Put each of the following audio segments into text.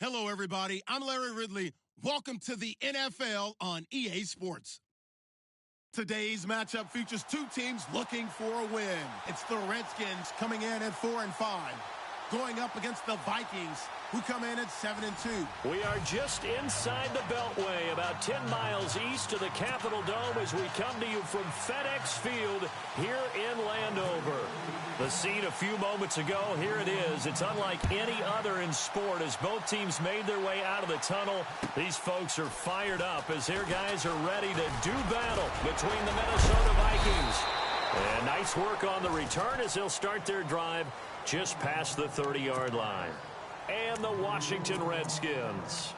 Hello, everybody. I'm Larry Ridley. Welcome to the NFL on EA Sports. Today's matchup features two teams looking for a win. It's the Redskins coming in at 4-5, going up against the Vikings, who come in at 7-2. We are just inside the Beltway, about 10 miles east of the Capitol Dome as we come to you from FedEx Field here in Landover. The scene a few moments ago, here it is. It's unlike any other in sport as both teams made their way out of the tunnel. These folks are fired up as their guys are ready to do battle between the Minnesota Vikings. And nice work on the return as they'll start their drive just past the 30-yard line. And the Washington Redskins.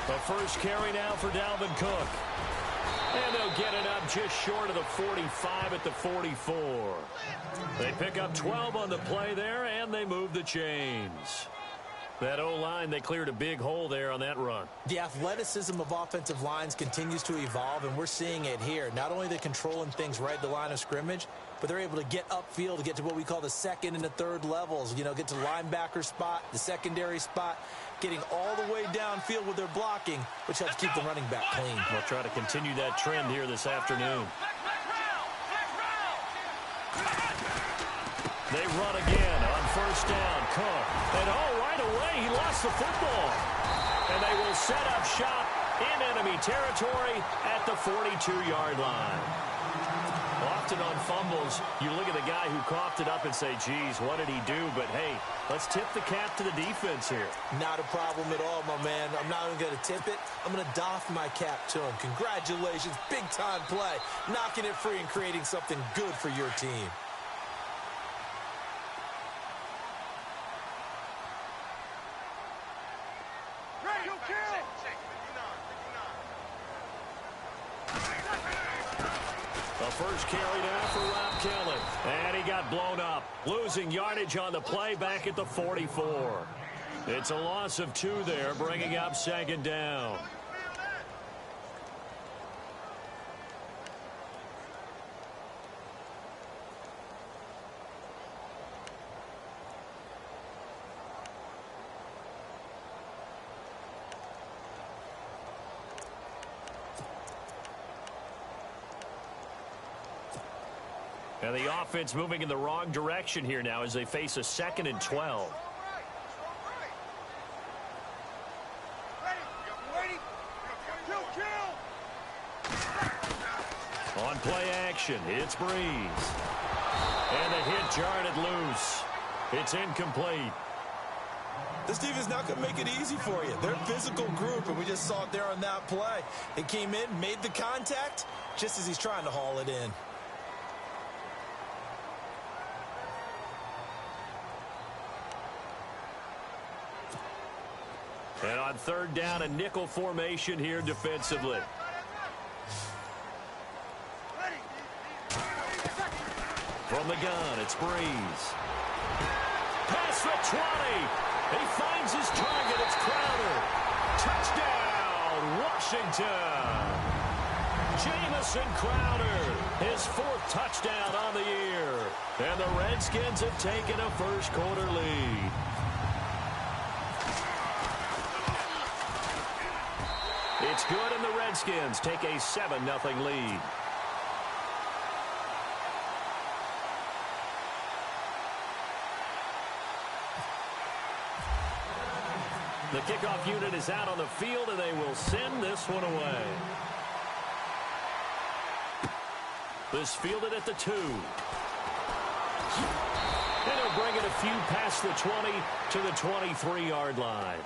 The first carry now for Dalvin Cook. And they'll get it up just short of the 45 at the 44. They pick up 12 on the play there, and they move the chains. That O-line, they cleared a big hole there on that run. The athleticism of offensive lines continues to evolve, and we're seeing it here. Not only they're controlling things right at the line of scrimmage, but they're able to get upfield to get to what we call the second and the third levels. You know, get to linebacker spot, the secondary spot, getting all the way downfield with their blocking, which helps keep the running back clean. We'll try to continue that trend here this afternoon. They run again on first down. Cook. And right away, he lost the football. And they will set up shop in enemy territory at the 42-yard line. Often on fumbles, you look at the guy who coughed it up and say, geez, what did he do? But, hey, let's tip the cap to the defense here. Not a problem at all, my man. I'm not even going to tip it. I'm going to doff my cap to him. Congratulations. Big-time play. Knocking it free and creating something good for your team. First carry down for Rob Kelly. And he got blown up. Losing yardage on the play back at the 44. It's a loss of 2 there, bringing up second down. And the offense moving in the wrong direction here now as they face a 2nd and 12. On play action, it's Breeze. And the hit jarred it loose. It's incomplete. This defense not going to make it easy for you. They're a physical group, and we just saw it there on that play. He came in, made the contact, just as he's trying to haul it in. And on third down, a nickel formation here defensively. From the gun, it's Breeze. Pass the 20. He finds his target. It's Crowder. Touchdown, Washington. Jamison Crowder, his 4th touchdown on the year. And the Redskins have taken a first-quarter lead. It's good, and the Redskins take a 7-0 lead. The kickoff unit is out on the field, and they will send this one away. This fielded at the 2. And they'll bring it a few past the 20 to the 23-yard line.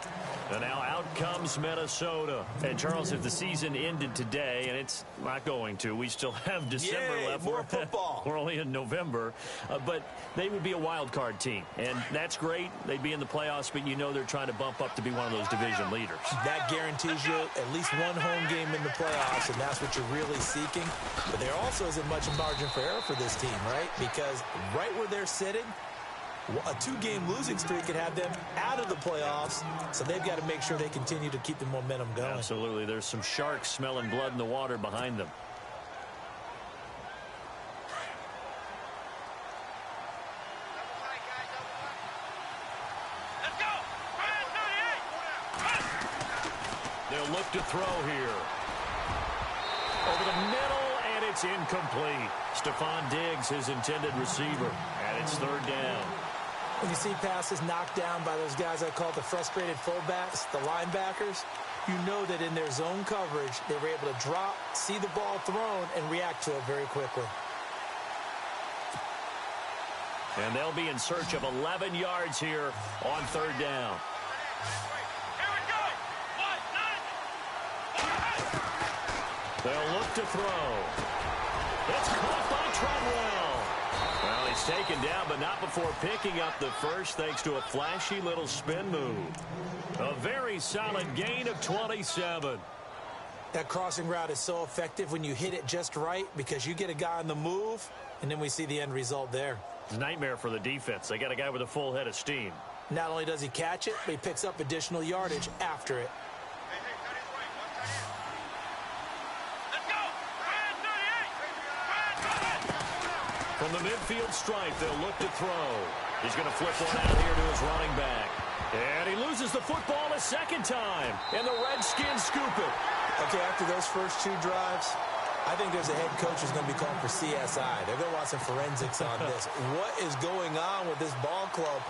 And now out comes Minnesota. And, Charles, if the season ended today, and it's not going to, we still have December left. More football. We're only in November. But they would be a wild card team. And that's great. They'd be in the playoffs, but you know they're trying to bump up to be one of those division leaders. That guarantees you at least one home game in the playoffs, and that's what you're really seeking. But there also isn't much margin for error for this team, right? Because right where they're sitting, a two-game losing streak could have them out of the playoffs, so they've got to make sure they continue to keep the momentum going. Absolutely. There's some sharks smelling blood in the water behind them. They'll look to throw here. Over the middle, and it's incomplete. Stephon Diggs, his intended receiver, and it's third down. When you see passes knocked down by those guys I call the frustrated fullbacks, the linebackers, you know that in their zone coverage, they were able to drop, see the ball thrown, and react to it very quickly. And they'll be in search of 11 yards here on third down. They'll look to throw. It's caught by Treadwell. Well, he's taken down, but not before picking up the first thanks to a flashy little spin move. A very solid gain of 27. That crossing route is so effective when you hit it just right because you get a guy on the move, and then we see the end result there. Nightmare for the defense. They got a guy with a full head of steam. Not only does he catch it, but he picks up additional yardage after it. From the midfield stripe, they'll look to throw. He's going to flip one out here to his running back. And he loses the football a second time. And the Redskins scoop it. Okay, after those first two drives, I think there's a head coach who's going to be called for CSI. They're going to want some forensics on this. What is going on with this ball club?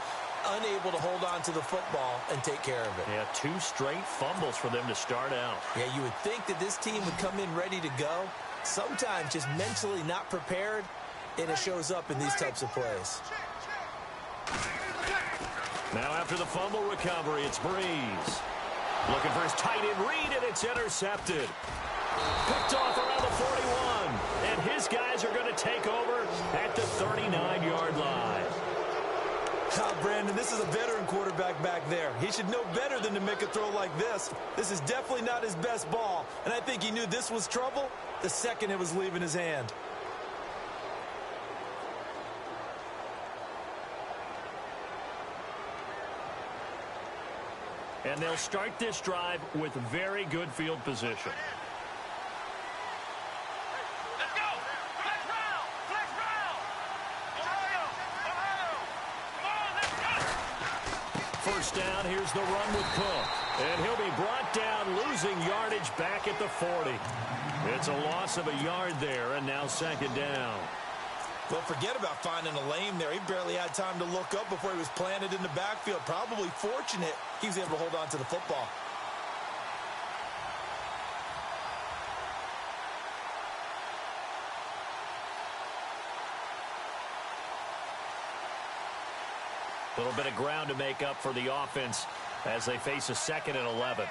Unable to hold on to the football and take care of it. Yeah, 2 straight fumbles for them to start out. Yeah, you would think that this team would come in ready to go. Sometimes just mentally not prepared, and it shows up in these types of plays. Now after the fumble recovery, it's Breeze. Looking for his tight end read, and it's intercepted. Picked off around the 41. And his guys are going to take over at the 39-yard line. Brandon, this is a veteran quarterback back there. He should know better than to make a throw like this. This is definitely not his best ball. And I think he knew this was trouble the second it was leaving his hand. And they'll start this drive with very good field position. Let's go! Flex round! Flex round! Ohio! Ohio! Come on, let's go! First down, here's the run with Cook. And he'll be brought down, losing yardage back at the 40. It's a loss of a yard there, and now second down. Well, forget about finding a lane there. He barely had time to look up before he was planted in the backfield. Probably fortunate he was able to hold on to the football. A little bit of ground to make up for the offense as they face a 2nd and 11.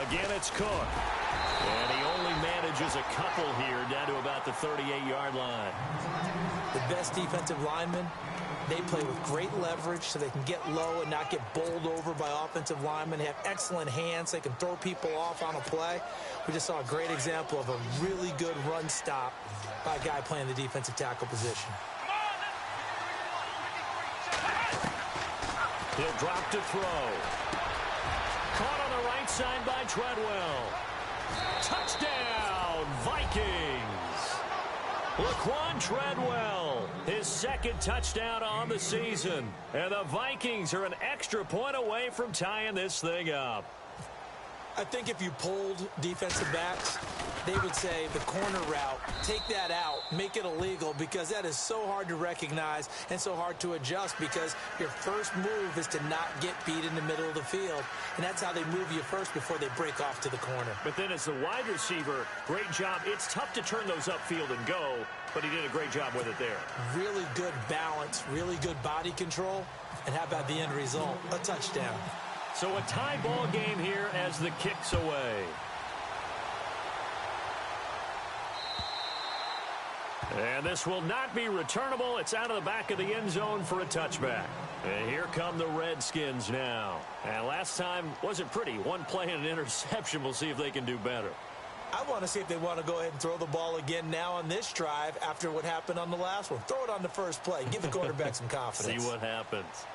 Again, it's Cook. And he only manages a couple here down to about the 38-yard line. The best defensive linemen, they play with great leverage so they can get low and not get bowled over by offensive linemen. They have excellent hands. They can throw people off on a play. We just saw a great example of a really good run stop by a guy playing the defensive tackle position. He'll drop to throw. Caught on the right side by Treadwell. Touchdown, Vikings! Laquan Treadwell, his 2nd touchdown on the season. And the Vikings are an extra point away from tying this thing up. I think if you polled defensive backs, they would say the corner route, take that out, make it illegal, because that is so hard to recognize and so hard to adjust, because your first move is to not get beat in the middle of the field, and that's how they move you first before they break off to the corner. But then as the wide receiver, great job. It's tough to turn those upfield and go, but he did a great job with it there. Really good balance, really good body control, and how about the end result? A touchdown. So a tie ball game here as the kick's away. And this will not be returnable. It's out of the back of the end zone for a touchback. And here come the Redskins now. And last time wasn't pretty. One play and an interception. We'll see if they can do better. I want to see if they want to go ahead and throw the ball again now on this drive after what happened on the last one. Throw it on the first play. Give the quarterback some confidence. See what happens.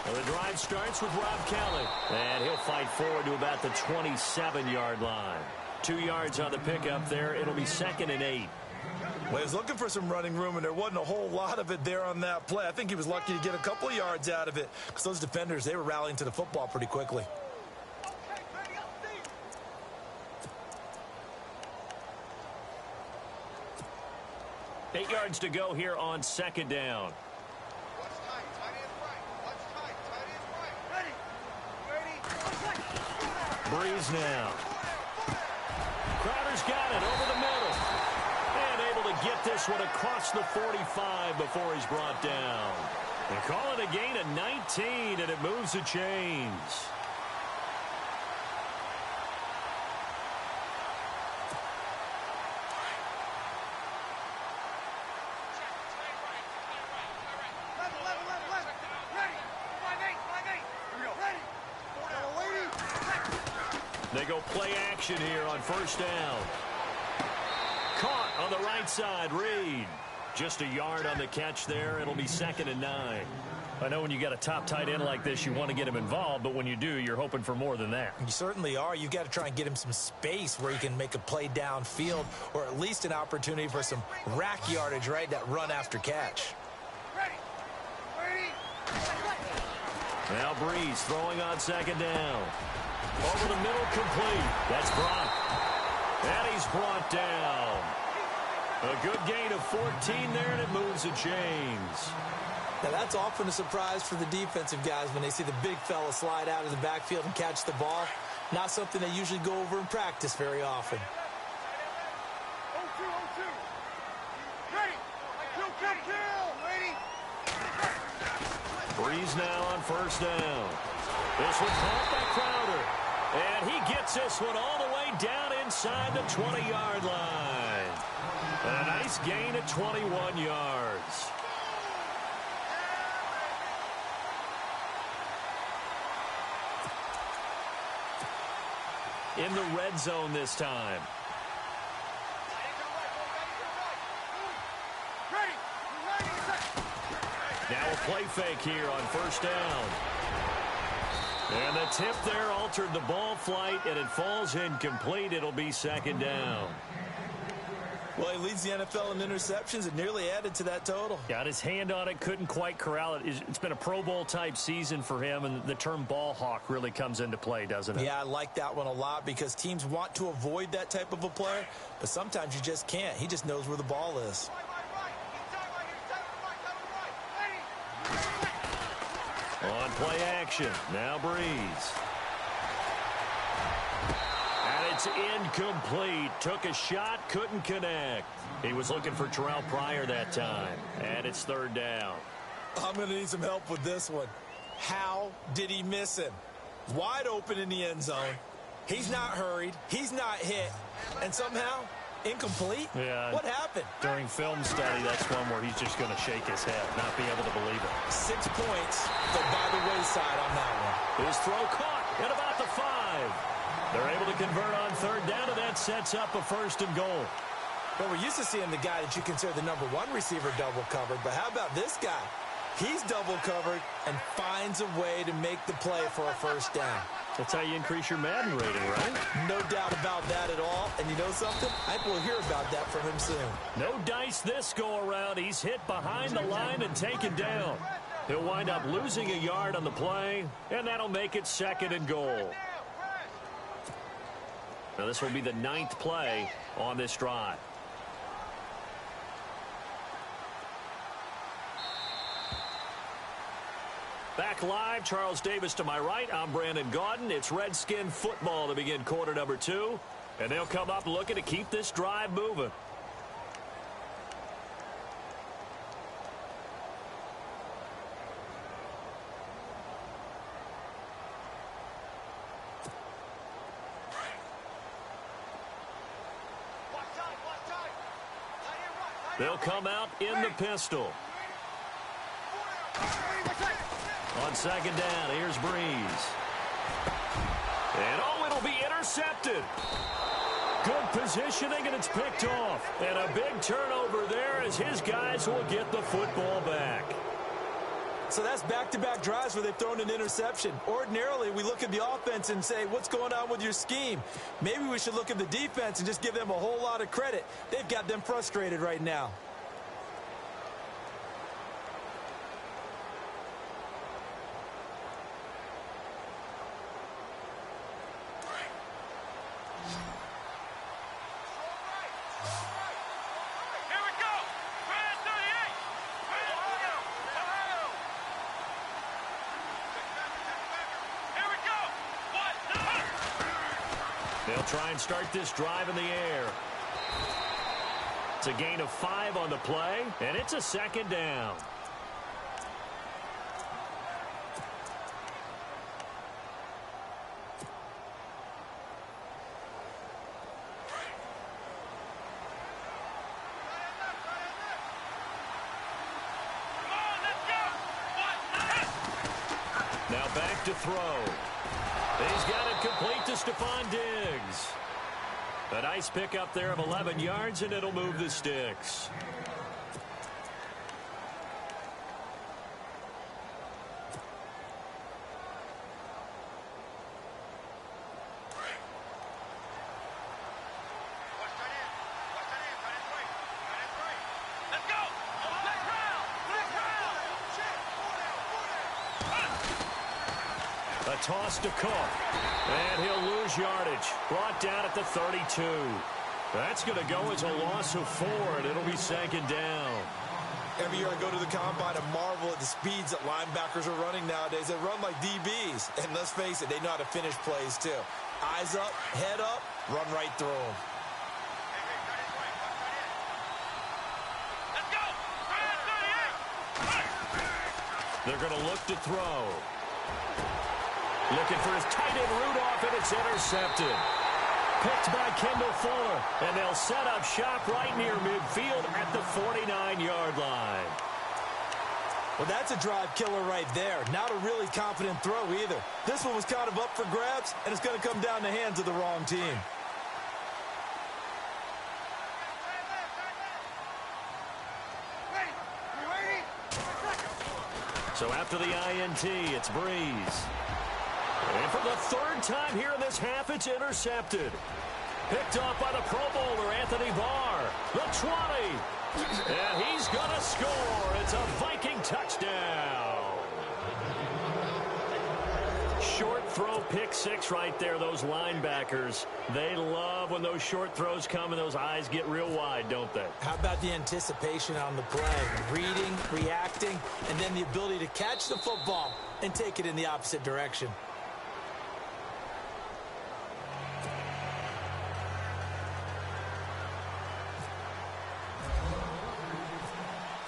Well, the drive starts with Rob Kelly, and he'll fight forward to about the 27-yard line. 2 yards on the pickup there. It'll be 2nd and 8. Well, he was looking for some running room, and there wasn't a whole lot of it there on that play. I think he was lucky to get a couple of yards out of it, because those defenders, they were rallying to the football pretty quickly. Eight yards to go here on 2nd down. Breeze now. Crowder's got it over the middle. And able to get this one across the 45 before he's brought down. They call it a gain of 19, and it moves the chains. They go play action here on 1st down. Caught on the right side, Reed. Just a yard on the catch there. It'll be 2nd and 9. I know when you got a top tight end like this, you want to get him involved, but when you do, you're hoping for more than that. You certainly are. You've got to try and get him some space where he can make a play downfield, or at least an opportunity for some rack yardage, right? That run after catch. Now Breeze throwing on 2nd down. Over the middle, complete. That's Brock. And he's brought down. A good gain of 14 there, and it moves the chains. Now, that's often a surprise for the defensive guys when they see the big fella slide out of the backfield and catch the ball. Not something they usually go over in practice very often. Breeze now on 1st down. This one caught by Crowder. And he gets this one all the way down inside the 20-yard line. A nice gain of 21 yards. In the red zone this time. Now a play fake here on 1st down. And the tip there altered the ball flight, and it falls incomplete. It'll be 2nd down. Well, he leads the NFL in interceptions and nearly added to that total. Got his hand on it, couldn't quite corral it. It's been a Pro Bowl-type season for him, and the term ball hawk really comes into play, doesn't it? Yeah, I like that one a lot because teams want to avoid that type of a player, but sometimes you just can't. He just knows where the ball is. On play action, now Breeze. And it's incomplete. Took a shot, couldn't connect. He was looking for Terrell Pryor that time. And it's 3rd down. I'm going to need some help with this one. How did he miss him? Wide open in the end zone. He's not hurried. He's not hit. And somehow, incomplete? Yeah. What happened? During film study, that's one where he's just going to shake his head, not be able to believe it. 6 points go by the wayside on that one. His throw caught at about the 5. They're able to convert on 3rd down, and that sets up a 1st and goal. Well, we're used to seeing the guy that you consider the #1 receiver double covered, but how about this guy? He's double covered and finds a way to make the play for a first down. That's how you increase your Madden rating, right? No doubt about that at all. And you know something? I think we'll hear about that from him soon. No dice this go-around. He's hit behind the line and taken down. He'll wind up losing a yard on the play, and that'll make it 2nd and goal. Now this will be the 9th play on this drive. Back live, Charles Davis to my right. I'm Brandon Gaudin. It's Redskin football to begin quarter number 2. And they'll come up looking to keep this drive moving. They'll come out in the pistol. On 2nd down, here's Breeze. And it'll be intercepted. Good positioning, and it's picked off. And a big turnover there as his guys will get the football back. So that's back-to-back drives where they've thrown an interception. Ordinarily, we look at the offense and say, what's going on with your scheme? Maybe we should look at the defense and just give them a whole lot of credit. They've got them frustrated right now. They'll try and start this drive in the air. It's a gain of 5 on the play, and it's a 2nd down. Now back to throw. He's got it complete to Stephon Diggs. A nice pickup there of 11 yards, and it'll move the sticks. A toss to Cook, and he'll lose yardage. Brought down at the 32. That's going to go as a loss of 4, and it'll be 2nd down. Every year I go to the combine and marvel at the speeds that linebackers are running nowadays. They run like DBs, and let's face it, they know how to finish plays too. Eyes up, head up, run right through them. They're going to look to throw. Looking for his tight end Rudolph, and it's intercepted. Picked by Kendall Fuller, and they'll set up shop right near midfield at the 49-yard line. Well, that's a drive killer right there. Not a really confident throw either. This one was kind of up for grabs, and it's going to come down the hands of the wrong team. So after the INT, it's Breeze. And for the 3rd time here in this half, it's intercepted. Picked off by the Pro Bowler, Anthony Barr. The 20. And he's going to score. It's a Viking touchdown. Short throw, pick 6 right there. Those linebackers, they love when those short throws come and those eyes get real wide, don't they? How about the anticipation on the play? Reading, reacting, and then the ability to catch the football and take it in the opposite direction.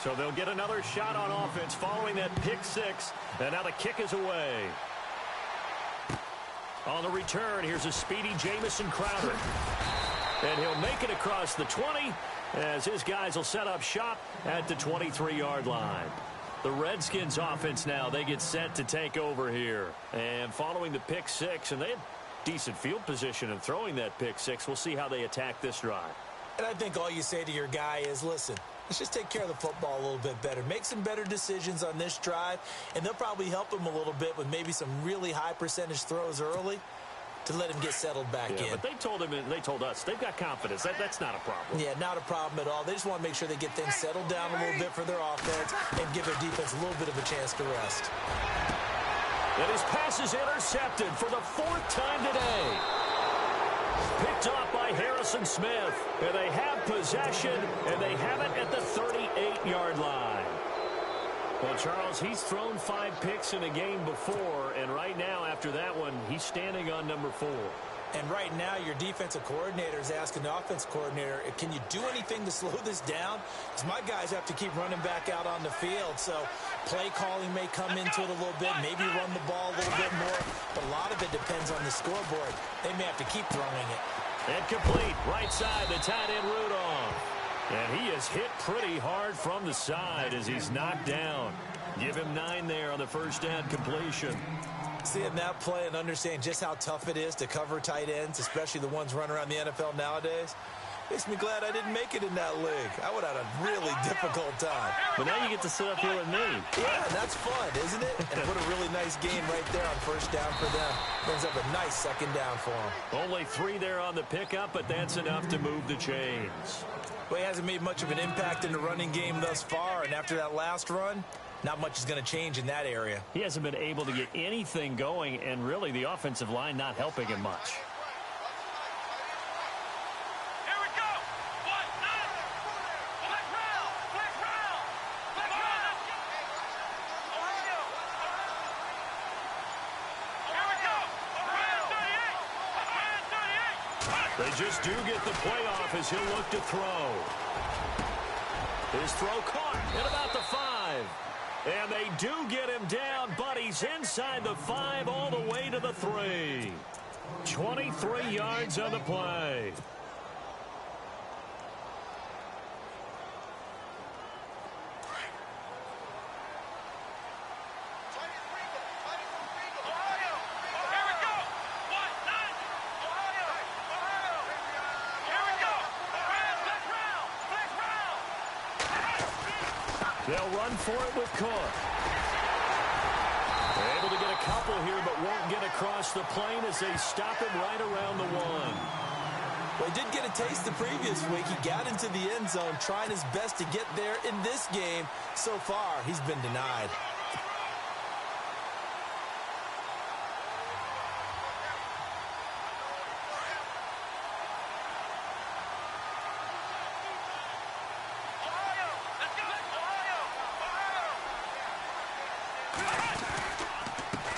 So they'll get another shot on offense following that pick 6. And now the kick is away. On the return, here's a speedy Jamison Crowder. And he'll make it across the 20 as his guys will set up shop at the 23-yard line. The Redskins offense now, they get set to take over here. And following the pick 6, and they had decent field position in throwing that pick 6. We'll see how they attack this drive. And I think all you say to your guy is, listen, let's just take care of the football a little bit better. Make some better decisions on this drive, and they'll probably help him a little bit with maybe some really high percentage throws early to let him get settled back in. But they told us they've got confidence. That's not a problem. Yeah, not a problem at all. They just want to make sure they get things settled down a little bit for their offense and give their defense a little bit of a chance to rest. And his pass is intercepted for the 4th time today. Picked off by Harrison Smith. And they have possession, and they have it at the 38-yard line. Well, Charles, he's thrown 5 picks in a game before, and right now, after that one, he's standing on number 4. And right now, your defensive coordinator is asking the offense coordinator, can you do anything to slow this down? Because my guys have to keep running back out on the field. So play calling may come into it a little bit, maybe run the ball a little bit more. But a lot of it depends on the scoreboard. They may have to keep throwing it. And complete, right side, the tight end Rudolph. And he is hit pretty hard from the side as he's knocked down. Give him 9 there on the first down completion. Seeing that play and understanding just how tough it is to cover tight ends, especially the ones running around the NFL nowadays, makes me glad I didn't make it in that league. I would have had a really difficult time. But now you get to sit up here with me. Yeah, that's fun, isn't it? And put a really nice game right there on first down for them. Brings up a nice second down for them. Only 3 there on the pickup, but that's enough to move the chains. Well, he hasn't made much of an impact in the running game thus far, and after that last run, not much is going to change in that area. He hasn't been able to get anything going, and really the offensive line not helping him much. Here we go. 1, 9. Flag round. Flag round. Flag round. Ohio. Here we go. Ohio 38. Ohio 38. They just do get the play off as he'll look to throw. His throw caught at about the 5. And they do get him down, but he's inside the 5 all the way to the 3. 23 yards on the play. They'll run for it with Cook. They're able to get a couple here, but won't get across the plane as they stop him right around the 1. Well, he did get a taste the previous week. He got into the end zone, trying his best to get there in this game. So far, he's been denied.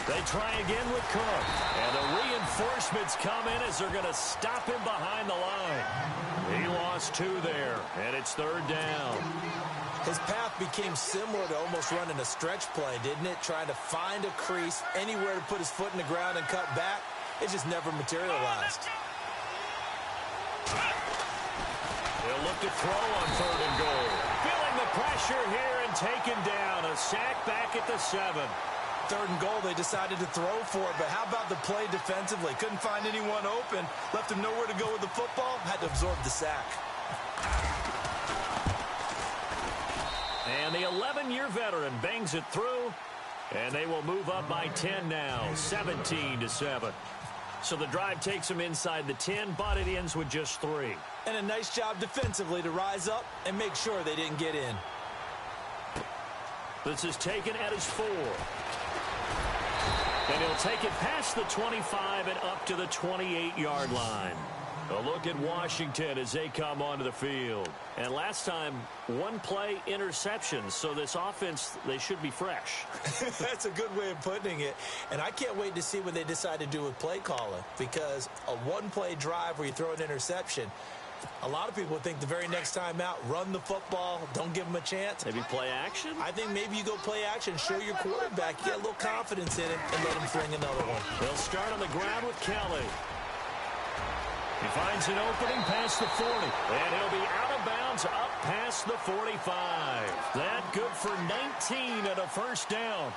They try again with Cook. And the reinforcements come in as they're going to stop him behind the line. He lost 2 there, and it's 3rd down. His path became similar to almost running a stretch play, didn't it? Trying to find a crease, anywhere to put his foot in the ground and cut back. It just never materialized. They'll look to throw on 3rd and goal. Feeling the pressure here and taken down. A sack back at the 7. 3rd and goal, they decided to throw for it, but how about the play defensively? Couldn't find anyone open, left him nowhere to go with the football, had to absorb the sack. And the 11-year veteran bangs it through, and they will move up by 10 now, 17-7. So the drive takes them inside the 10, but it ends with just 3. And a nice job defensively to rise up and make sure they didn't get in. This is taken at his 4. And he'll take it past the 25 and up to the 28-yard line. A look at Washington as they come onto the field. And last time, 1 play interception. So this offense, they should be fresh. That's a good way of putting it. And I can't wait to see what they decide to do with play calling. Because a 1-play drive where you throw an interception, a lot of people think the very next time out, run the football, don't give them a chance. Maybe play action? I think maybe you go play action, show your quarterback, you get a little confidence in him, and let him fling another one. They'll start on the ground with Kelly. He finds an opening past the 40, and he'll be out of bounds up past the 45. That good for 19 and a first down.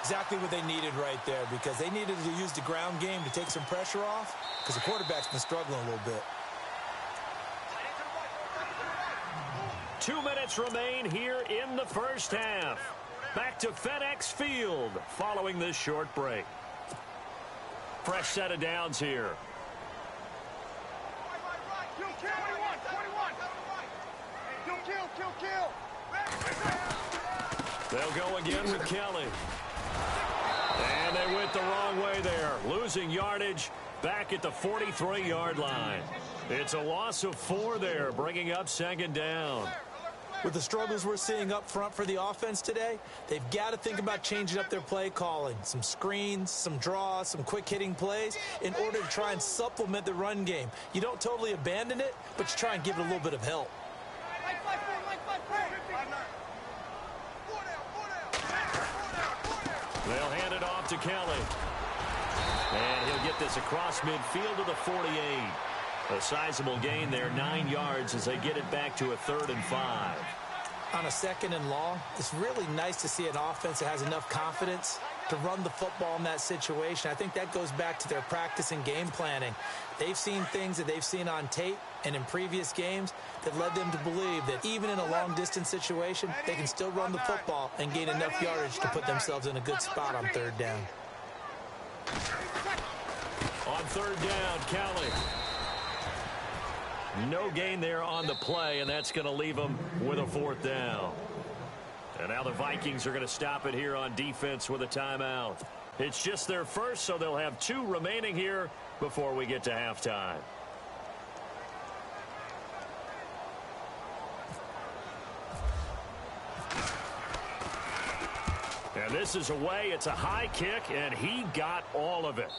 Exactly what they needed right there, because they needed to use the ground game to take some pressure off, because the quarterback's been struggling a little bit. 2 minutes minutes remain here in the first half. Back to FedEx Field following this short break. Fresh set of downs here. They'll go again with Kelly. And they went the wrong way there. Losing yardage back at the 43-yard line. It's a loss of 4 there, bringing up second down. With the struggles we're seeing up front for the offense today, they've got to think about changing up their play calling. Some screens, some draws, some quick-hitting plays in order to try and supplement the run game. You don't totally abandon it, but you try and give it a little bit of help. They'll hand it off to Kelly. And he'll get this across midfield to the 48. A sizable gain there, 9 yards as they get it back to a 3rd and 5. On a 2nd and long, it's really nice to see an offense that has enough confidence to run the football in that situation. I think that goes back to their practice and game planning. They've seen things that they've seen on tape and in previous games that led them to believe that even in a long-distance situation, they can still run the football and gain enough yardage to put themselves in a good spot on 3rd down. On 3rd down, Kelly. No gain there on the play, and that's going to leave them with a 4th down. And now the Vikings are going to stop it here on defense with a timeout. It's just their first, so they'll have 2 remaining here before we get to halftime. And this is away. It's a high kick, and he got all of it.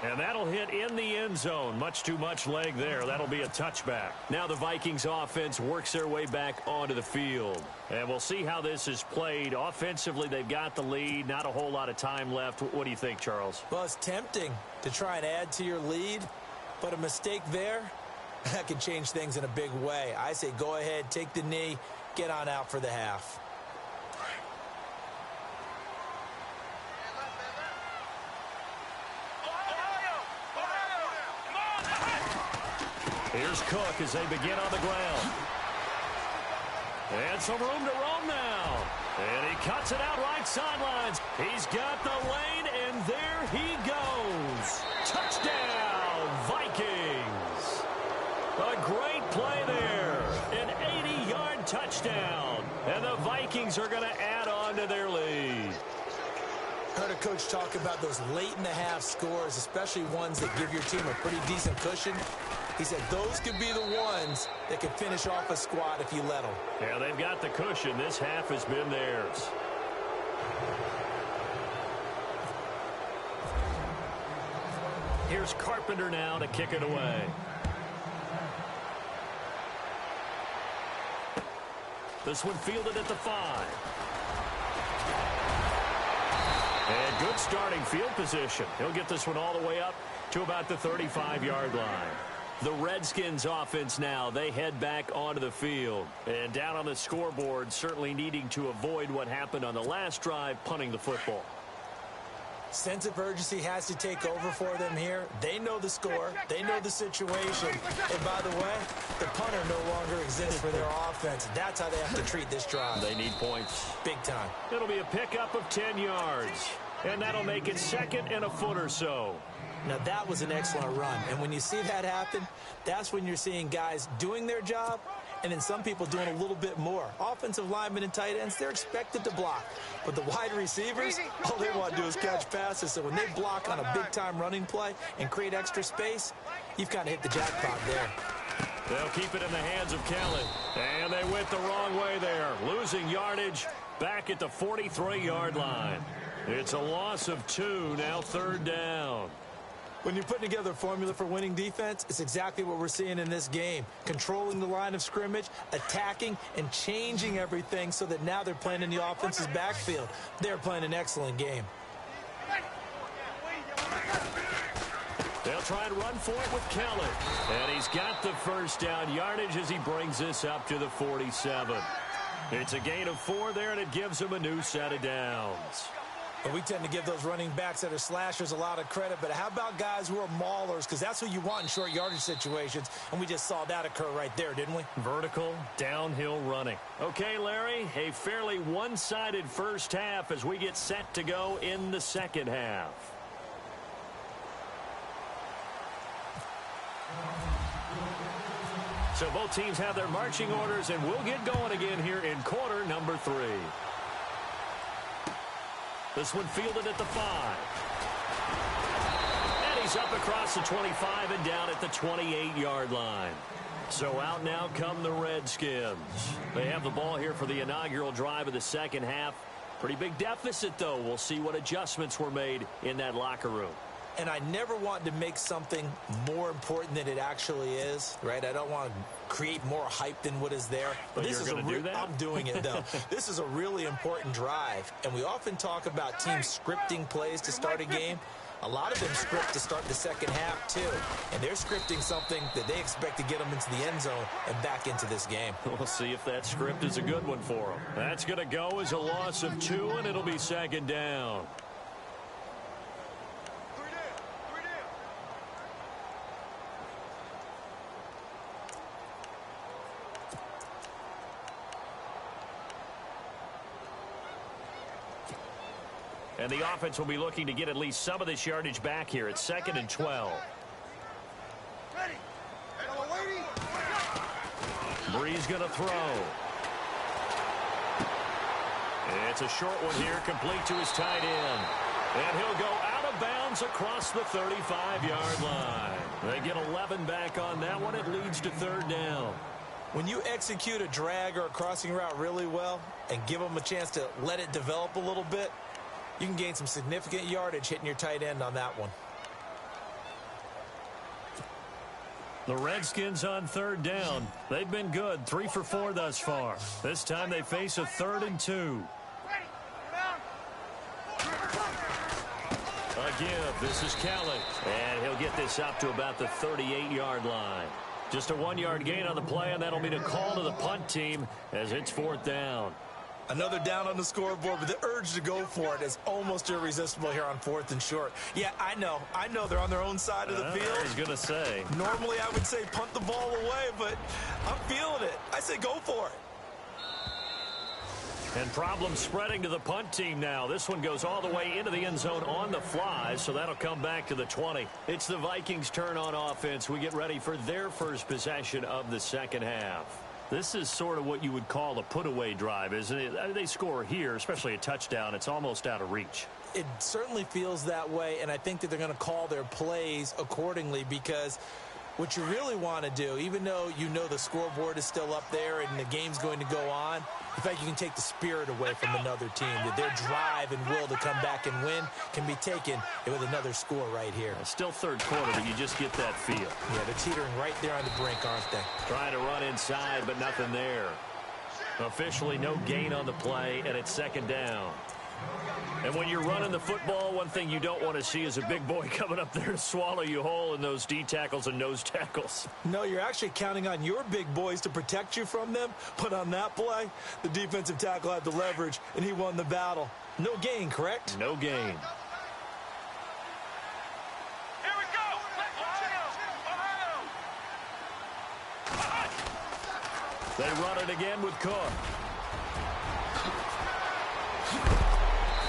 And that'll hit in the end zone. Much too much leg there. That'll be a touchback. Now the Vikings offense works their way back onto the field. And we'll see how this is played. Offensively, they've got the lead. Not a whole lot of time left. What do you think, Charles? Well, it's tempting to try and add to your lead, but a mistake there, that can change things in a big way. I say go ahead, take the knee, get on out for the half. Here's Cook as they begin on the ground. And some room to roam now. And he cuts it out right sidelines. He's got the lane, and there he goes. Touchdown, Vikings. A great play there. An 80-yard touchdown. And the Vikings are going to add on to their lead. Heard a coach talk about those late-in-the-half scores, especially ones that give your team a pretty decent cushion. He said those could be the ones that could finish off a squad if you let them. Yeah, they've got the cushion. This half has been theirs. Here's Carpenter now to kick it away. This one fielded at the 5. And good starting field position. He'll get this one all the way up to about the 35-yard line. The Redskins offense now, they head back onto the field. And down on the scoreboard, certainly needing to avoid what happened on the last drive, punting the football. Sense of urgency has to take over for them here. They know the score. They know the situation. And by the way, the punter no longer exists for their offense. That's how they have to treat this drive. They need points. Big time. It'll be a pickup of 10 yards. And that'll make it 2nd and a foot or so. Now, that was an excellent run. And when you see that happen, that's when you're seeing guys doing their job and then some people doing a little bit more. Offensive linemen and tight ends, they're expected to block. But the wide receivers, all they want to do is catch passes. So when they block on a big-time running play and create extra space, you've kind of hit the jackpot there. They'll keep it in the hands of Kelly. And they went the wrong way there. Losing yardage back at the 43-yard line. It's a loss of 2, now 3rd down. When you're putting together a formula for winning defense, it's exactly what we're seeing in this game. Controlling the line of scrimmage, attacking, and changing everything so that now they're playing in the offense's backfield. They're playing an excellent game. They'll try and run for it with Kelly. And he's got the first down yardage as he brings this up to the 47. It's a gain of 4 there, and it gives him a new set of downs. But we tend to give those running backs that are slashers a lot of credit. But how about guys who are maulers? Because that's who you want in short yardage situations. And we just saw that occur right there, didn't we? Vertical, downhill running. Okay, Larry, a fairly one-sided first half as we get set to go in the second half. So both teams have their marching orders, and we'll get going again here in quarter number 3. This one fielded at the 5. And he's up across the 25 and down at the 28-yard line. So out now come the Redskins. They have the ball here for the inaugural drive of the second half. Pretty big deficit, though. We'll see what adjustments were made in that locker room. And I never want to make something more important than it actually is, right? I don't want to create more hype than what is there. But this is do that? I'm doing it, though. This is a really important drive. And we often talk about teams scripting plays to start a game. A lot of them script to start the second half, too. And they're scripting something that they expect to get them into the end zone and back into this game. We'll see if that script is a good one for them. That's going to go as a loss of 2, and it'll be second down. And the offense will be looking to get at least some of this yardage back here. It's 2nd and 12. Bree's going to throw. It's a short one here, complete to his tight end. And he'll go out of bounds across the 35-yard line. They get 11 back on that one. It leads to 3rd down. When you execute a drag or a crossing route really well and give them a chance to let it develop a little bit, you can gain some significant yardage hitting your tight end on that one. The Redskins on 3rd down. They've been good, 3 for 4 thus far. This time they face a 3rd and 2. Again, this is Kelly. And he'll get this up to about the 38-yard line. Just a 1-yard gain on the play, and that'll mean a call to the punt team as it's 4th down. Another down on the scoreboard, but the urge to go for it is almost irresistible here on 4th and short. Yeah, I know they're on their own side of the field. I was going to say. Normally I would say punt the ball away, but I'm feeling it. I say go for it. And problems spreading to the punt team now. This one goes all the way into the end zone on the fly, so that'll come back to the 20. It's the Vikings' turn on offense. We get ready for their first possession of the second half. This is sort of what you would call a put-away drive, isn't it? They score here, especially a touchdown. It's almost out of reach. It certainly feels that way, and I think that they're going to call their plays accordingly because what you really want to do, even though you know the scoreboard is still up there and the game's going to go on, in fact, you can take the spirit away from another team. That their drive and will to come back and win can be taken with another score right here. It's still 3rd quarter, but you just get that feel. Yeah, they're teetering right there on the brink, aren't they? Trying to run inside, but nothing there. Officially no gain on the play, and it's 2nd down. And when you're running the football, one thing you don't want to see is a big boy coming up there to swallow you whole in those D tackles and nose tackles. No, you're actually counting on your big boys to protect you from them. But on that play, the defensive tackle had the leverage, and he won the battle. No gain, correct? No gain. Here we go. Ohio. They run it again with Cook.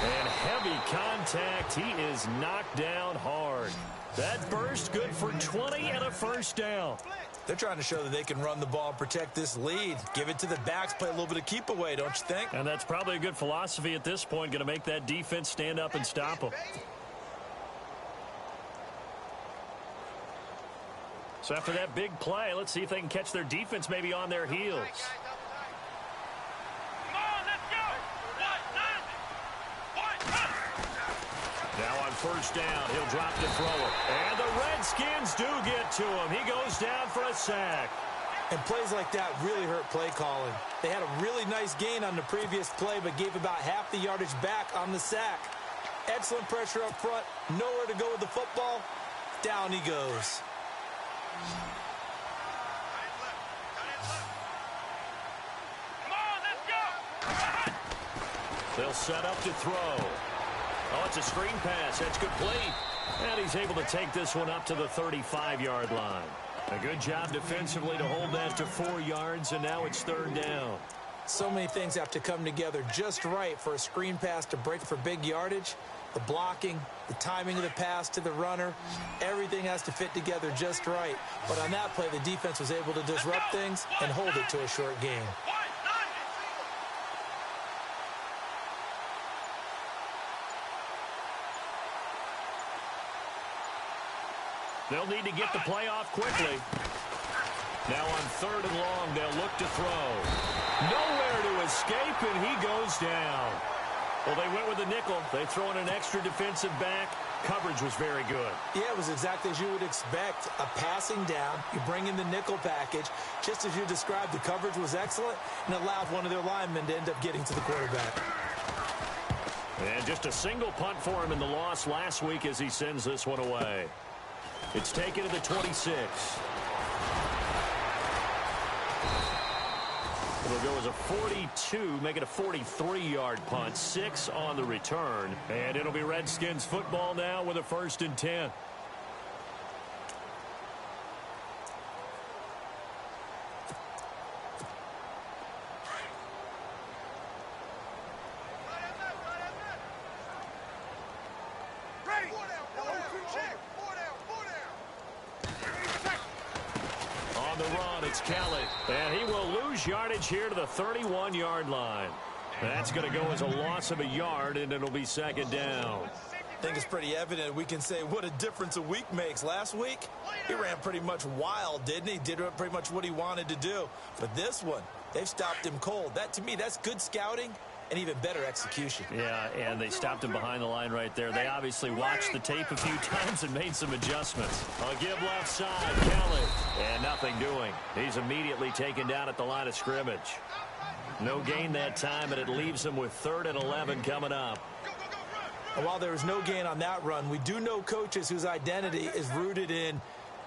And heavy contact. He is knocked down hard. That burst good for 20 and a 1st down. They're trying to show that they can run the ball and protect this lead. Give it to the backs, play a little bit of keep away, don't you think? And that's probably a good philosophy at this point, going to make that defense stand up and stop them. So after that big play, let's see if they can catch their defense maybe on their heels. Now on 1st down, he'll drop the thrower. And the Redskins do get to him. He goes down for a sack. And plays like that really hurt play calling. They had a really nice gain on the previous play, but gave about half the yardage back on the sack. Excellent pressure up front. Nowhere to go with the football. Down he goes. They'll set up to throw. Oh, it's a screen pass. That's complete. And he's able to take this one up to the 35-yard line. A good job defensively to hold that to 4 yards, and now it's 3rd down. So many things have to come together just right for a screen pass to break for big yardage. The blocking, the timing of the pass to the runner, everything has to fit together just right. But on that play, the defense was able to disrupt things and hold it to a short gain. They'll need to get the play off quickly. Now on 3rd and long, they'll look to throw. Nowhere to escape, and he goes down. Well, they went with the nickel. They throw in an extra defensive back. Coverage was very good. Yeah, it was exactly as you would expect. A passing down. You bring in the nickel package. Just as you described, the coverage was excellent and allowed one of their linemen to end up getting to the quarterback. And just a single punt for him in the loss last week as he sends this one away. It's taken to the 26. It'll go as a 42, make it a 43-yard punt, 6 on the return. And it'll be Redskins football now with a 1st and 10. On the run, it's Kelly. And he will lose yardage here to the 31-yard line. That's going to go as a loss of a yard, and it'll be 2nd down. I think it's pretty evident we can say what a difference a week makes. Last week, he ran pretty much wild, didn't he? Did pretty much what he wanted to do. But this one, they've stopped him cold. That, to me, that's good scouting and even better execution. Yeah, and they stopped him behind the line right there. They obviously watched the tape a few times and made some adjustments. A give left side, Kelly. And nothing doing. He's immediately taken down at the line of scrimmage. No gain that time, and it leaves him with 3rd and 11 coming up. And while there was no gain on that run, we do know coaches whose identity is rooted in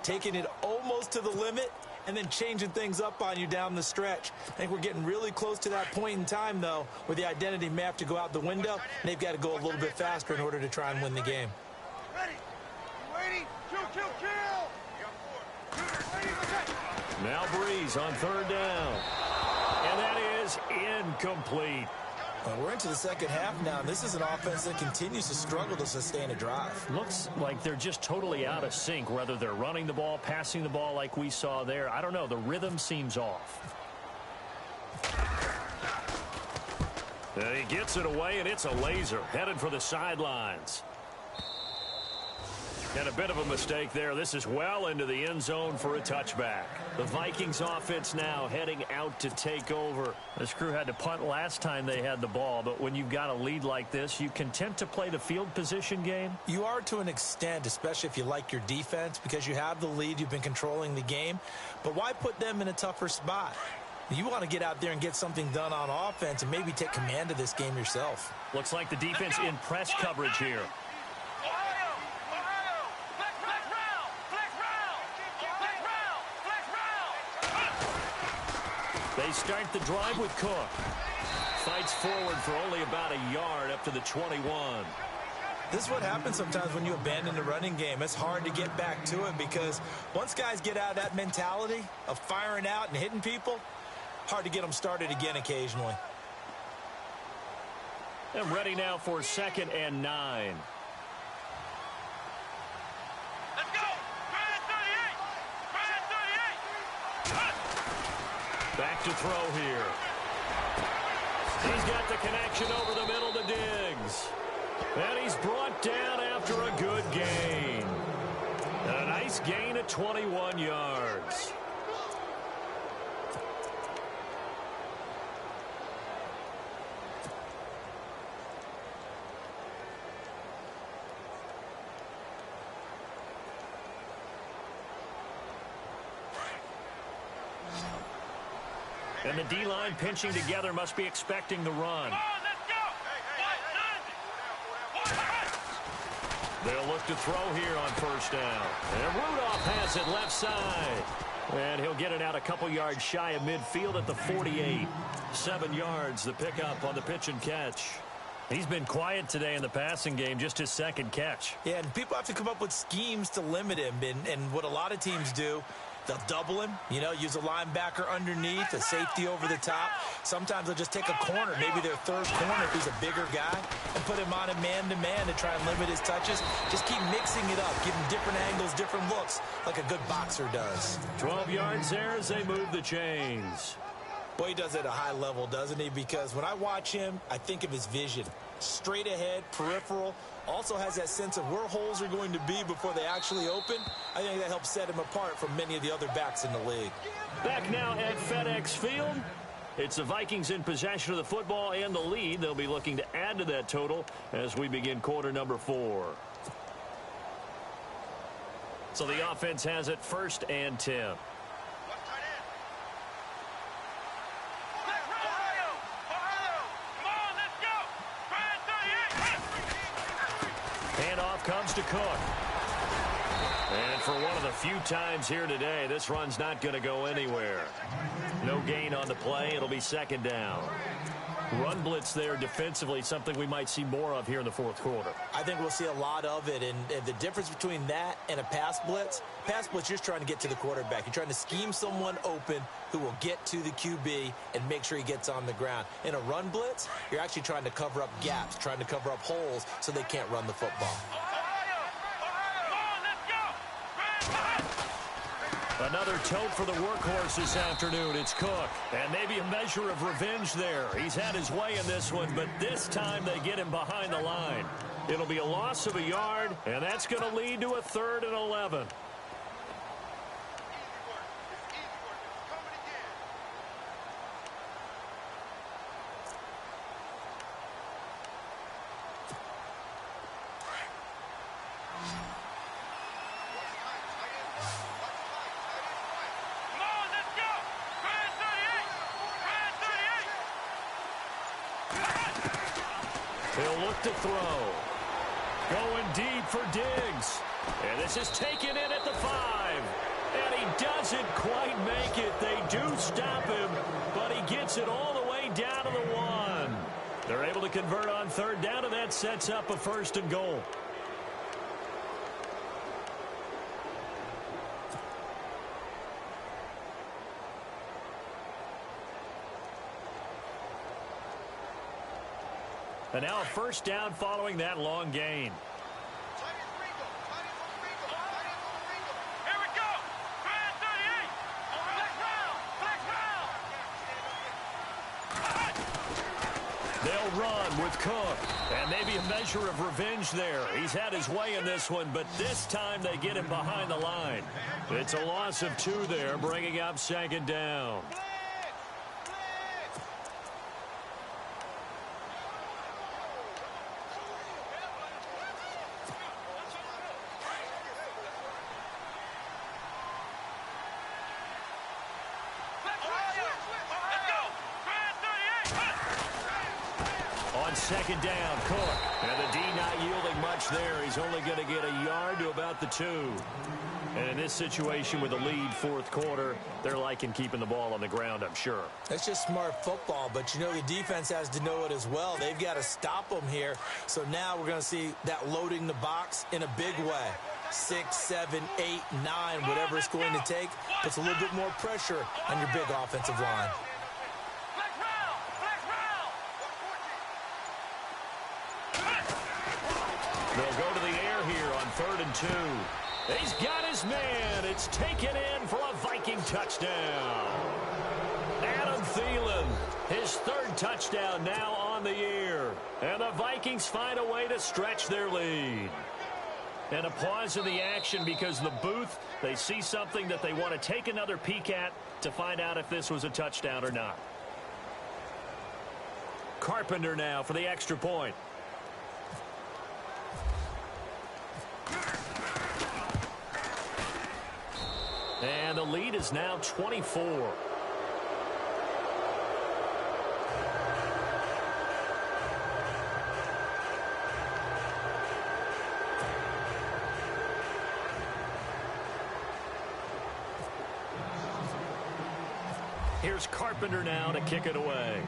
taking it almost to the limit and then changing things up on you down the stretch. I think we're getting really close to that point in time, though, where the identity may have to go out the window, and they've got to go a little bit faster in order to try and win the game. Ready? Kill! Now Breeze on 3rd down. And that is incomplete. Well, we're into the second half now, and this is an offense that continues to struggle to sustain a drive. Looks like they're just totally out of sync, whether they're running the ball, passing the ball like we saw there. I don't know. The rhythm seems off. And he gets it away, and it's a laser headed for the sidelines. And a bit of a mistake there. This is well into the end zone for a touchback. The Vikings offense now heading out to take over. This crew had to punt last time they had the ball, but when you've got a lead like this, you content to play the field position game? You are to an extent, especially if you like your defense, because you have the lead, you've been controlling the game. But why put them in a tougher spot? You want to get out there and get something done on offense and maybe take command of this game yourself. Looks like the defense in press coverage here. They start the drive with Cook. Fights forward for only about a yard up to the 21. This is what happens sometimes when you abandon the running game. It's hard to get back to it because once guys get out of that mentality of firing out and hitting people, hard to get them started again occasionally. And ready now for 2nd and 9. Let's go! Try that 38! Back to throw here. He's got the connection over the middle to Diggs. And he's brought down after a good gain. And a nice gain at 21 yards. And the D-line pinching together must be expecting the run. They'll look to throw here on 1st down. And Rudolph has it left side. And he'll get it out a couple yards shy of midfield at the 48. 7 yards, the pickup on the pitch and catch. He's been quiet today in the passing game, just his second catch. Yeah, and people have to come up with schemes to limit him. And what a lot of teams do, they'll double him, use a linebacker underneath, a safety over the top. Sometimes they'll just take a corner, maybe their third corner if he's a bigger guy, and put him on a man-to-man to try and limit his touches. Just keep mixing it up, give him different angles, different looks, like a good boxer does. 12 yards there as they move the chains. Boy, he does it at a high level, doesn't he? Because when I watch him, I think of his vision. Straight ahead, peripheral, also has that sense of where holes are going to be before they actually open. I think that helps set him apart from many of the other backs in the league. Back now at FedEx Field. It's the Vikings in possession of the football and the lead. They'll be looking to add to that total as we begin quarter number 4. So the offense has it 1st and 10. Handoff comes to Cook. And for one of the few times here today, this run's not going to go anywhere. No gain on the play. It'll be 2nd down. Run blitz there defensively, something we might see more of here in the 4th quarter. I think we'll see a lot of it, and the difference between that and a pass blitz, you're just trying to get to the quarterback. You're trying to scheme someone open who will get to the QB and make sure he gets on the ground. In a run blitz, you're actually trying to cover up gaps, trying to cover up holes so they can't run the football. Another tote for the workhorse this afternoon. It's Cook. And maybe a measure of revenge there. He's had his way in this one, but this time they get him behind the line. It'll be a loss of a yard, and that's going to lead to a 3rd and 11. He'll look to throw. Going deep for Diggs. And this is taken in at the 5. And he doesn't quite make it. They do stop him, but he gets it all the way down to the 1. They're able to convert on 3rd down, and that sets up a 1st and goal. And now a 1st down following that long gain. Here we go. 38. Flex round. They'll run with Cook. And maybe a measure of revenge there. He's had his way in this one, but this time they get him behind the line. It's a loss of 2 there, bringing up 2nd down. On 2nd down, Cook. And the D not yielding much there. He's only going to get a yard to about the 2. And in this situation with a lead 4th quarter, they're liking keeping the ball on the ground, I'm sure. That's just smart football, but the defense has to know it as well. They've got to stop them here. So now we're going to see that loading the box in a big way. 6, 7, 8, 9, whatever it's going to take, puts a little bit more pressure on your big offensive line. They'll go to the air here on 3rd and 2. He's got his man. It's taken in for a Viking touchdown. Adam Thielen, his 3rd touchdown now on the year. And the Vikings find a way to stretch their lead. And a pause in the action because the booth, they see something that they want to take another peek at to find out if this was a touchdown or not. Carpenter now for the extra point. And the lead is now 24. Here's Carpenter now to kick it away.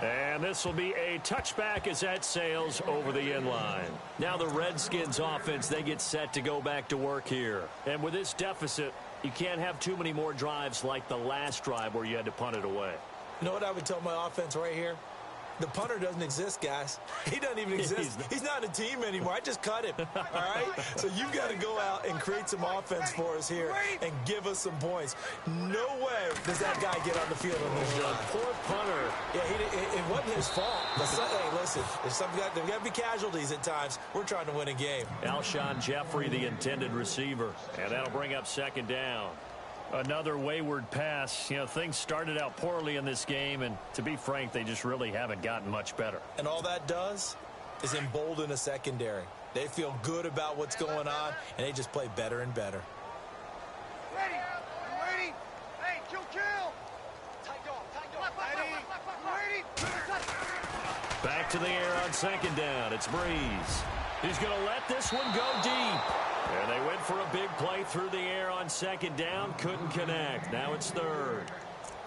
And this will be a touchback as that sails over the end line. Now the Redskins offense, they get set to go back to work here. And with this deficit, you can't have too many more drives like the last drive where you had to punt it away. You know what I would tell my offense right here? The punter doesn't exist, guys. He doesn't even exist. He's not a team anymore. I just cut him, all right? So you've got to go out and create some offense for us here and give us some points. No way does that guy get on the field on this drive. Poor punter. Yeah, it wasn't his fault. Hey, listen, there's got to be casualties at times. We're trying to win a game. Alshon Jeffrey, the intended receiver. And that'll bring up second down. Another wayward pass. You know, things started out poorly in this game, and to be frank, they just really haven't gotten much better. And all that does is embolden a secondary. They feel good about what's going on, and they just play better and better. Ready? You ready? Hey, kill. Tight dog. Ready? Back to the air on second down. It's Breeze. He's going to let this one go deep. And they went for a big play through the air on second down. Couldn't connect. Now it's third.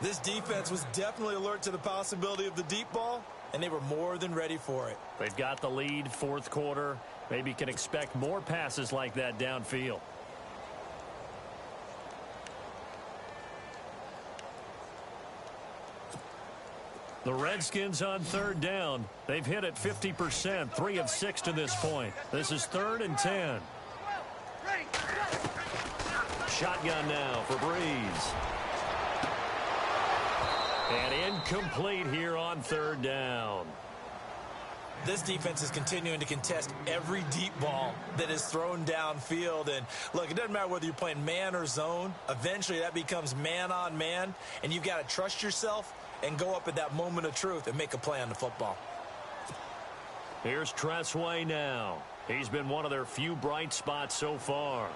This defense was definitely alert to the possibility of the deep ball, and they were more than ready for it. They've got the lead, fourth quarter. Maybe can expect more passes like that downfield. The Redskins on third down. They've hit it 50%, 3 of 6 to this point. This is 3rd and 10. Shotgun now for Breeze. And incomplete here on third down. This defense is continuing to contest every deep ball that is thrown downfield. And look, it doesn't matter whether you're playing man or zone. Eventually that becomes man on man, and you've got to trust yourself and go up at that moment of truth and make a play on the football. Here's Tressway now. He's been one of their few bright spots so far.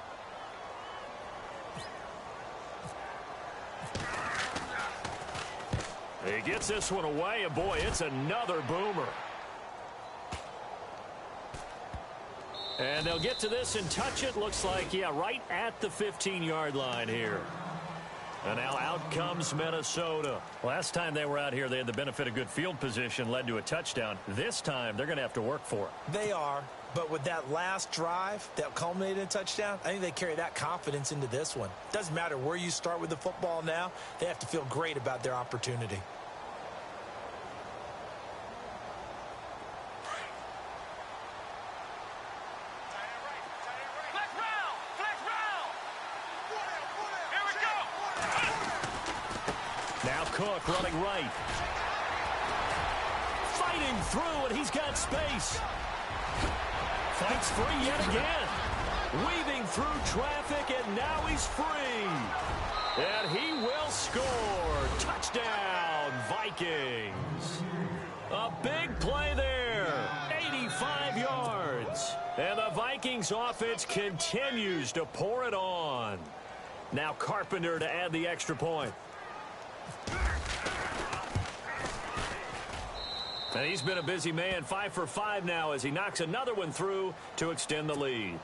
He gets this one away, and boy, it's another boomer. And they'll get to this and touch it. Looks like, yeah, right at the 15-yard line here. And now out comes Minnesota. Last time they were out here, they had the benefit of good field position, led to a touchdown. This time, they're going to have to work for it. They are, but with that last drive that culminated in a touchdown, I think they carry that confidence into this one. Doesn't matter where you start with the football now, they have to feel great about their opportunity. Cook running right. Fighting through, and he's got space. Fights free yet again. Weaving through traffic, and now he's free. And he will score. Touchdown, Vikings. A big play there. 85 yards. And the Vikings offense continues to pour it on. Now Carpenter to add the extra point. And he's been a busy man, 5 for 5 now as he knocks another one through to extend the lead.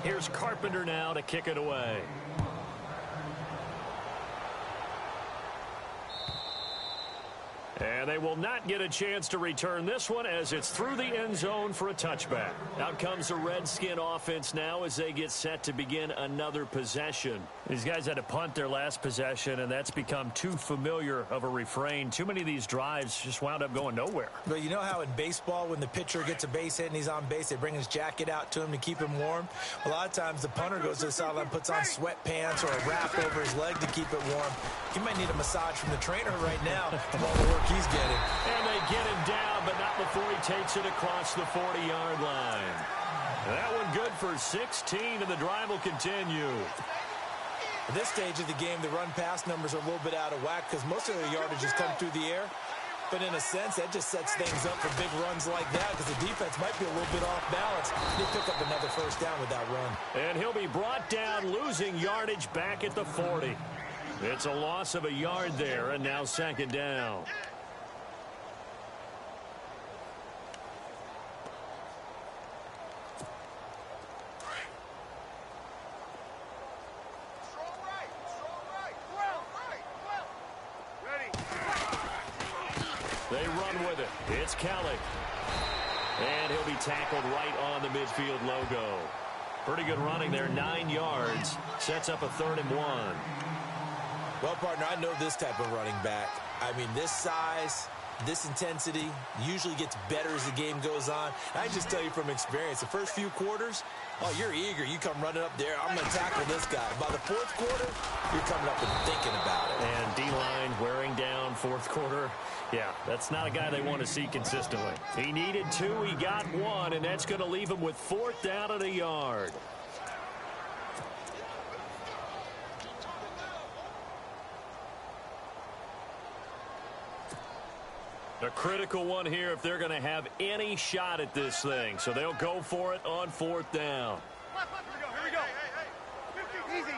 Here's Carpenter now to kick it away. And they will not get a chance to return this one as it's through the end zone for a touchback. Out comes the Redskin offense now as they get set to begin another possession. These guys had to punt their last possession, and that's become too familiar of a refrain. Too many of these drives just wound up going nowhere. But you know how in baseball, when the pitcher gets a base hit and he's on base, they bring his jacket out to him to keep him warm? A lot of times the punter goes to the sideline, puts on sweatpants or a wrap over his leg to keep it warm. He might need a massage from the trainer right now of all the work he's getting. And they get him down, but not before he takes it across the 40-yard line. That one good for 16, and the drive will continue. At this stage of the game, the run-pass numbers are a little bit out of whack because most of their yardage has come through the air. But in a sense, that just sets things up for big runs like that because the defense might be a little bit off balance. They pick up another first down with that run. And he'll be brought down, losing yardage back at the 40. It's a loss of a yard there, and now second down. They run with it. It's Kelly. And he'll be tackled right on the midfield logo. Pretty good running there, 9 yards. Sets up a 3rd and 1. Well, partner, I know this type of running back. I mean, this size, this intensity usually gets better as the game goes on. I just tell you from experience, the first few quarters, oh, you're eager. You come running up there. I'm going to tackle this guy. By the 4th quarter, you're coming up and thinking about it. And D-line wearing down 4th quarter. Yeah, that's not a guy they want to see consistently. He needed 2. He got 1, and that's going to leave him with 4th down and a yard. A critical one here if they're going to have any shot at this thing. So they'll go for it on 4th down. Here we go. Easy.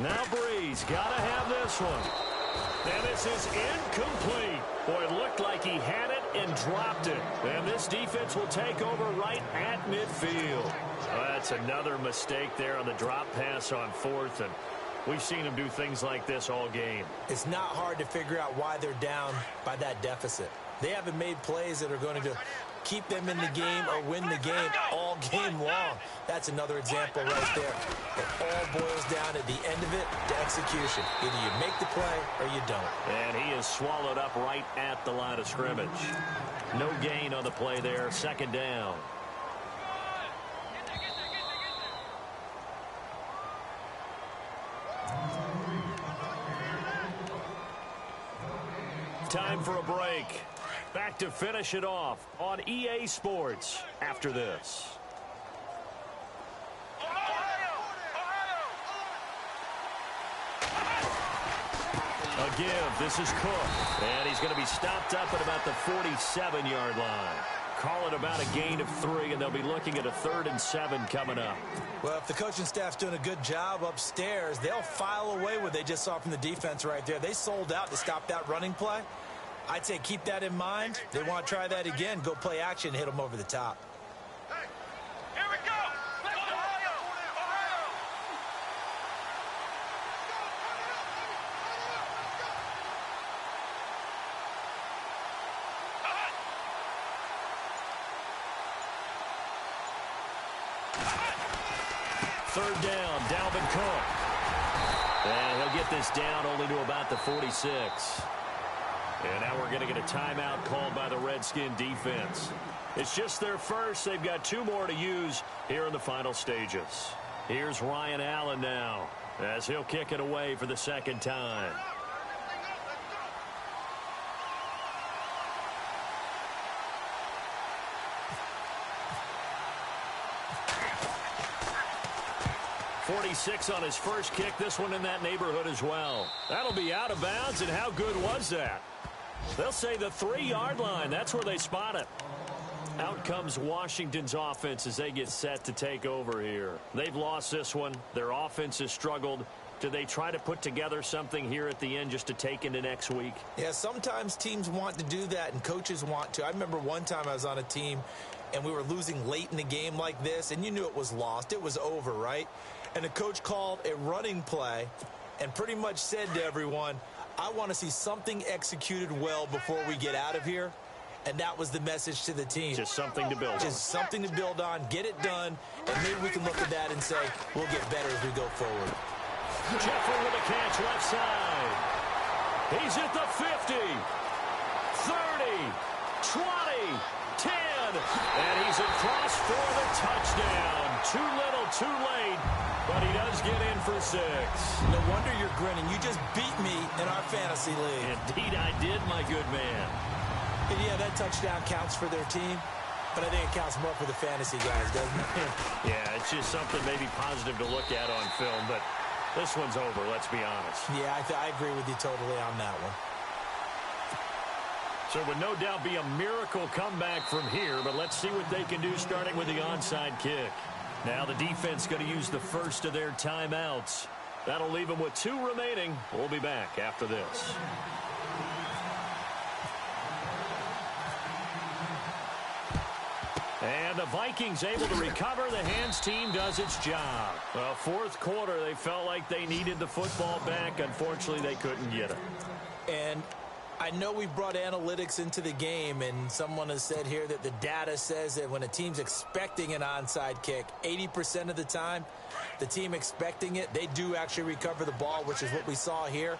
Now Breeze got to have this one. And this is incomplete. Boy, it looked like he had it and dropped it. And this defense will take over right at midfield. That's another mistake there on the drop pass on 4th. And we've seen him do things like this all game. It's not hard to figure out why they're down by that deficit. They haven't made plays that are going to keep them in the game or win the game all game long. That's another example right there. It all boils down at the end of it to execution. Either you make the play or you don't. And he is swallowed up right at the line of scrimmage. No gain on the play there. 2nd down. Time for a break. Back to finish it off on EA Sports after this. A give. This is Cook. And he's going to be stopped up at about the 47-yard line. Call it about a gain of 3, and they'll be looking at a 3rd and 7 coming up. Well, if the coaching staff's doing a good job upstairs, they'll file away what they just saw from the defense right there. They sold out to stop that running play. I'd say keep that in mind. They want to try that again. Go play action, hit them over the top. Here we go. Third down, Dalvin Cook. And he'll get this down only to about the 46. And now we're going to get a timeout called by the Redskin defense. It's just their first. They've got 2 more to use here in the final stages. Here's Ryan Allen now as he'll kick it away for the 2nd time. .46 on his first kick. This one in that neighborhood as well. That'll be out of bounds, and how good was that? They'll say the 3-yard line. That's where they spot it. Out comes Washington's offense as they get set to take over here. They've lost this one. Their offense has struggled. Do they try to put together something here at the end just to take into next week? Yeah, sometimes teams want to do that and coaches want to. I remember one time I was on a team and we were losing late in the game like this, and you knew it was lost. It was over, right? And the coach called a running play and pretty much said to everyone, I want to see something executed well before we get out of here. And that was the message to the team. Just something to build on. Just something to build on, get it done, and maybe we can look at that and say, we'll get better as we go forward. Jeffrey with a catch left side. He's at the 50, 30, 20, 10, and he's across for the touchdown. Too little, too late, but he does get in for 6. No wonder you're grinning. You just beat me in our fantasy league. Indeed I did, my good man. And yeah, that touchdown counts for their team, but I think it counts more for the fantasy guys, doesn't it? Yeah, it's just something maybe positive to look at on film, but this one's over, let's be honest. Yeah, I agree with you totally on that one. So it would no doubt be a miracle comeback from here, but let's see what they can do starting with the onside kick. Now the defense going to use the first of their timeouts. That'll leave them with 2 remaining. We'll be back after this. And the Vikings able to recover. The hands team does its job. Well, fourth quarter, they felt like they needed the football back. Unfortunately, they couldn't get it. And I know we brought analytics into the game, and someone has said here that the data says that when a team's expecting an onside kick, 80% of the time, the team expecting it, they do actually recover the ball, which is what we saw here.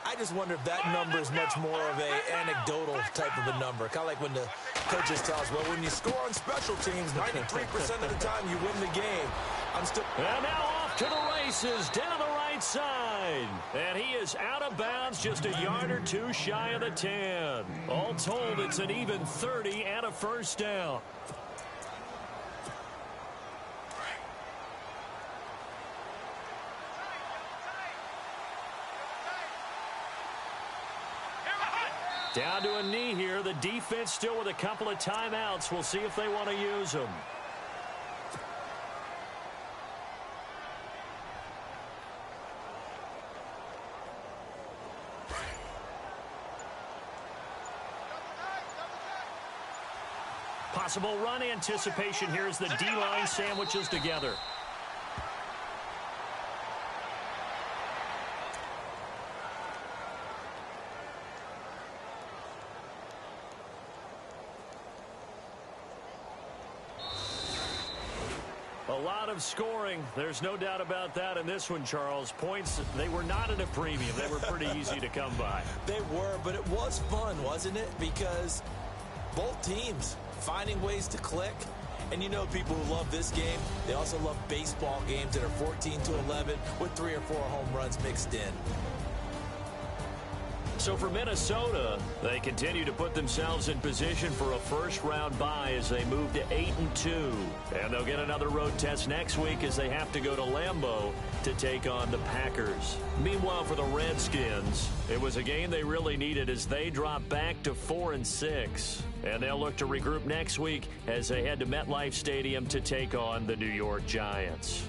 I just wonder if that number is much more of an anecdotal type of a number. Kind of like when the coaches tell us, well, when you score on special teams, 93% of the time you win the game. And now off to the races, down the right side. And he is out of bounds, just a yard or two shy of the 10. All told, it's an even 30 and a first down. Down to a knee here. The defense still with a couple of timeouts. We'll see if they want to use them. Possible run anticipation here as the D-line sandwiches together. A lot of scoring. There's no doubt about that in this one, Charles. Points, they were not at a premium. They were pretty easy to come by. They were, but it was fun, wasn't it? Because both teams finding ways to click. And you know people who love this game, they also love baseball games that are 14-11 with 3 or 4 home runs mixed in. So for Minnesota, they continue to put themselves in position for a first-round bye as they move to 8-2. And they'll get another road test next week as they have to go to Lambeau to take on the Packers. Meanwhile, for the Redskins, it was a game they really needed as they drop back to 4-6. And they'll look to regroup next week as they head to MetLife Stadium to take on the New York Giants.